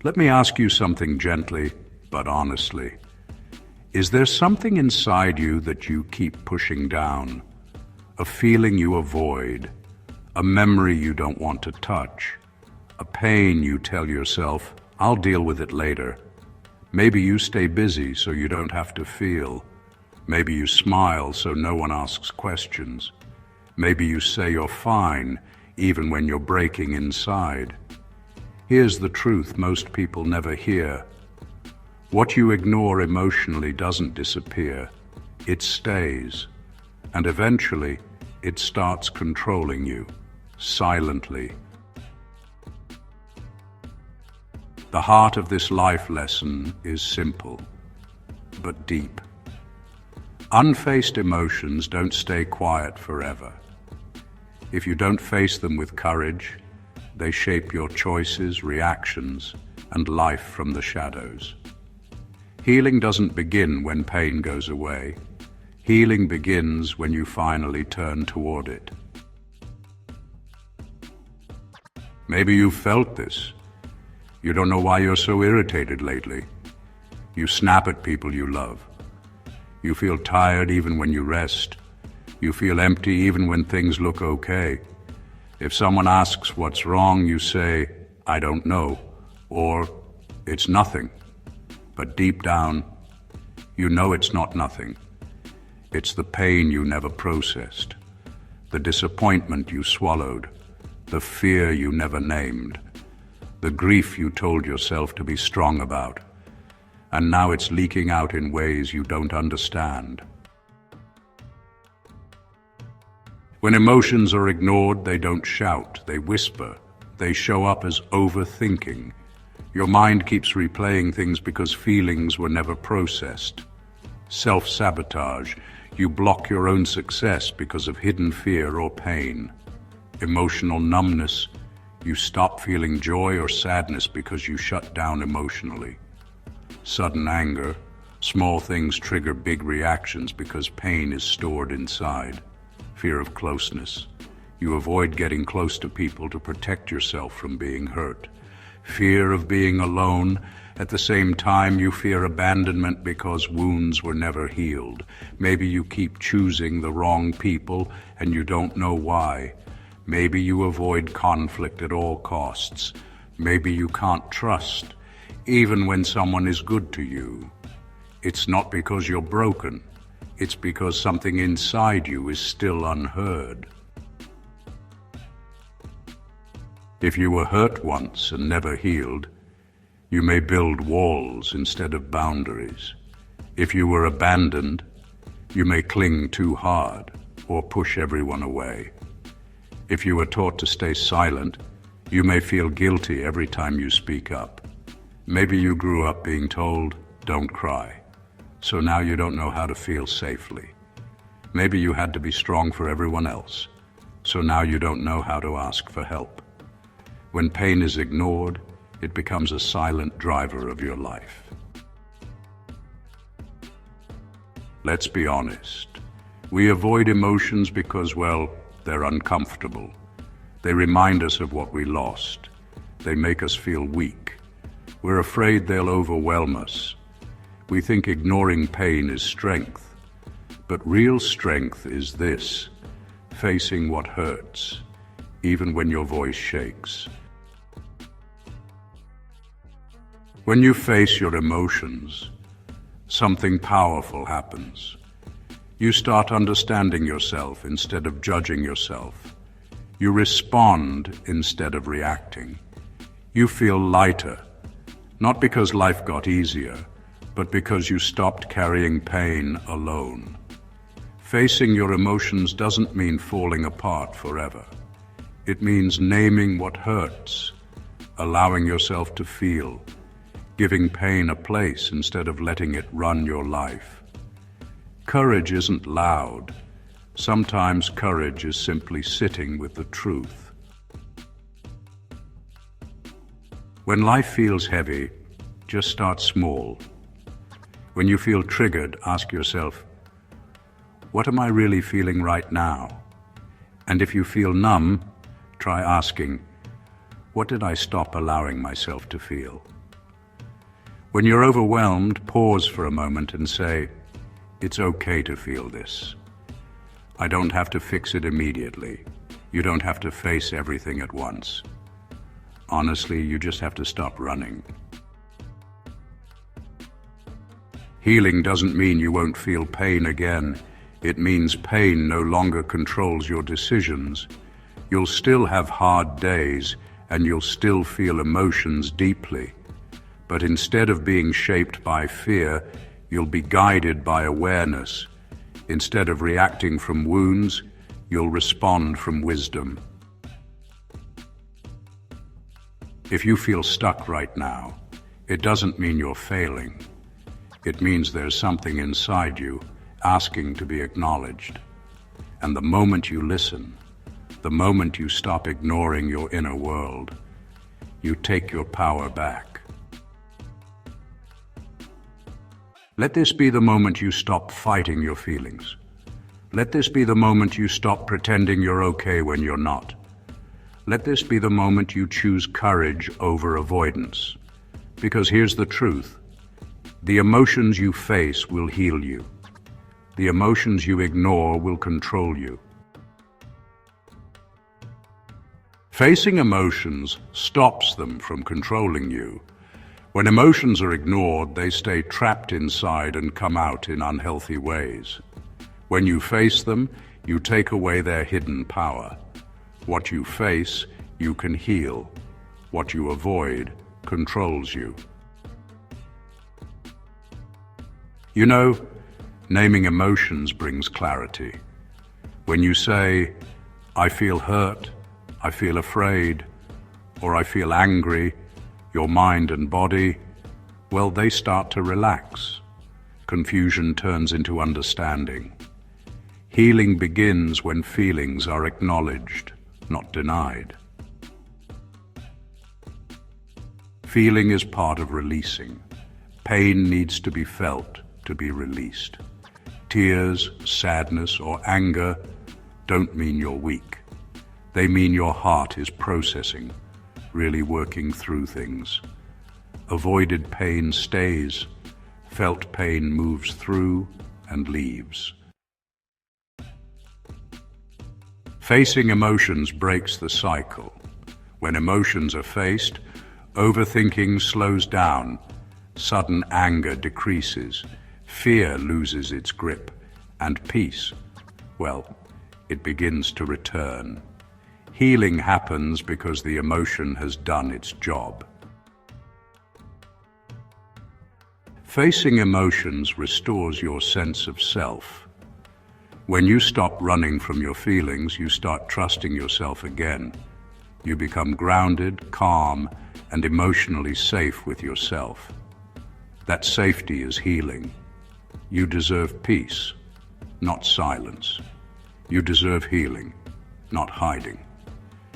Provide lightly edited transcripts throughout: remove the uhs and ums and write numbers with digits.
Let me ask you something gently, but honestly. Is there something inside you that you keep pushing down? A feeling you avoid? A memory you don't want to touch? A pain you tell yourself, I'll deal with it later? Maybe you stay busy so you don't have to feel. Maybe you smile so no one asks questions. Maybe you say you're fine, even when you're breaking inside. Here's the truth most people never hear. What you ignore emotionally doesn't disappear. It stays. And eventually, it starts controlling you, silently. The heart of this life lesson is simple, but deep. Unfaced emotions don't stay quiet forever. If you don't face them with courage, they shape your choices, reactions, and life from the shadows. Healing doesn't begin when pain goes away. Healing begins when you finally turn toward it. Maybe you've felt this. You don't know why you're so irritated lately. You snap at people you love. You feel tired even when you rest. You feel empty even when things look okay. If someone asks what's wrong, you say, I don't know, or it's nothing. But deep down, you know it's not nothing. It's the pain you never processed, the disappointment you swallowed, the fear you never named, the grief you told yourself to be strong about. And now it's leaking out in ways you don't understand. When emotions are ignored, they don't shout, they whisper. They show up as overthinking. Your mind keeps replaying things because feelings were never processed. Self-sabotage. You block your own success because of hidden fear or pain. Emotional numbness. You stop feeling joy or sadness because you shut down emotionally. Sudden anger. Small things trigger big reactions because pain is stored inside. Fear of closeness. You avoid getting close to people to protect yourself from being hurt. Fear of being alone. At the same time, you fear abandonment because wounds were never healed. Maybe you keep choosing the wrong people and you don't know why. Maybe you avoid conflict at all costs. Maybe you can't trust, even when someone is good to you. It's not because you're broken. It's because something inside you is still unheard. If you were hurt once and never healed, you may build walls instead of boundaries. If you were abandoned, you may cling too hard or push everyone away. If you were taught to stay silent, you may feel guilty every time you speak up. Maybe you grew up being told, don't cry. So now you don't know how to feel safely. Maybe you had to be strong for everyone else. So now you don't know how to ask for help. When pain is ignored, it becomes a silent driver of your life. Let's be honest. We avoid emotions because, well, they're uncomfortable. They remind us of what we lost. They make us feel weak. We're afraid they'll overwhelm us. We think ignoring pain is strength. But real strength is this: facing what hurts, even when your voice shakes. When you face your emotions, something powerful happens. You start understanding yourself instead of judging yourself. You respond instead of reacting. You feel lighter, not because life got easier, but because you stopped carrying pain alone. Facing your emotions doesn't mean falling apart forever. It means naming what hurts, allowing yourself to feel, giving pain a place instead of letting it run your life. Courage isn't loud. Sometimes courage is simply sitting with the truth. When life feels heavy, just start small. When you feel triggered, ask yourself, what am I really feeling right now? And if you feel numb, try asking, what did I stop allowing myself to feel? When you're overwhelmed, pause for a moment and say, "It's okay to feel this. I don't have to fix it immediately. You don't have to face everything at once. Honestly, you just have to stop running." Healing doesn't mean you won't feel pain again. It means pain no longer controls your decisions. You'll still have hard days, and you'll still feel emotions deeply. But instead of being shaped by fear, you'll be guided by awareness. Instead of reacting from wounds, you'll respond from wisdom. If you feel stuck right now, it doesn't mean you're failing. It means there's something inside you asking to be acknowledged. And the moment you listen, the moment you stop ignoring your inner world, you take your power back. Let this be the moment you stop fighting your feelings. Let this be the moment you stop pretending you're okay when you're not. Let this be the moment you choose courage over avoidance. Because here's the truth. The emotions you face will heal you. The emotions you ignore will control you. Facing emotions stops them from controlling you. When emotions are ignored, they stay trapped inside and come out in unhealthy ways. When you face them, you take away their hidden power. What you face, you can heal. What you avoid controls you. You know, naming emotions brings clarity. When you say, "I feel hurt," "I feel afraid," or "I feel angry," your mind and body, well, they start to relax. Confusion turns into understanding. Healing begins when feelings are acknowledged, not denied. Feeling is part of releasing. Pain needs to be felt to be released. Tears, sadness, or anger don't mean you're weak. They mean your heart is processing, really working through things. Avoided pain stays. Felt pain moves through and leaves. Facing emotions breaks the cycle. When emotions are faced, overthinking slows down. Sudden anger decreases. Fear loses its grip. And peace, well, it begins to return. Healing happens because the emotion has done its job. Facing emotions restores your sense of self. When you stop running from your feelings, you start trusting yourself again. You become grounded, calm, and emotionally safe with yourself. That safety is healing. You deserve peace, not silence. You deserve healing, not hiding.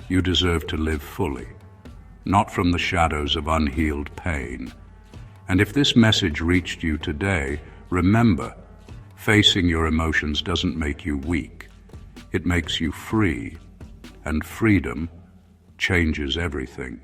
You deserve to live fully, not from the shadows of unhealed pain. And if this message reached you today, remember, facing your emotions doesn't make you weak. It makes you free, and freedom changes everything.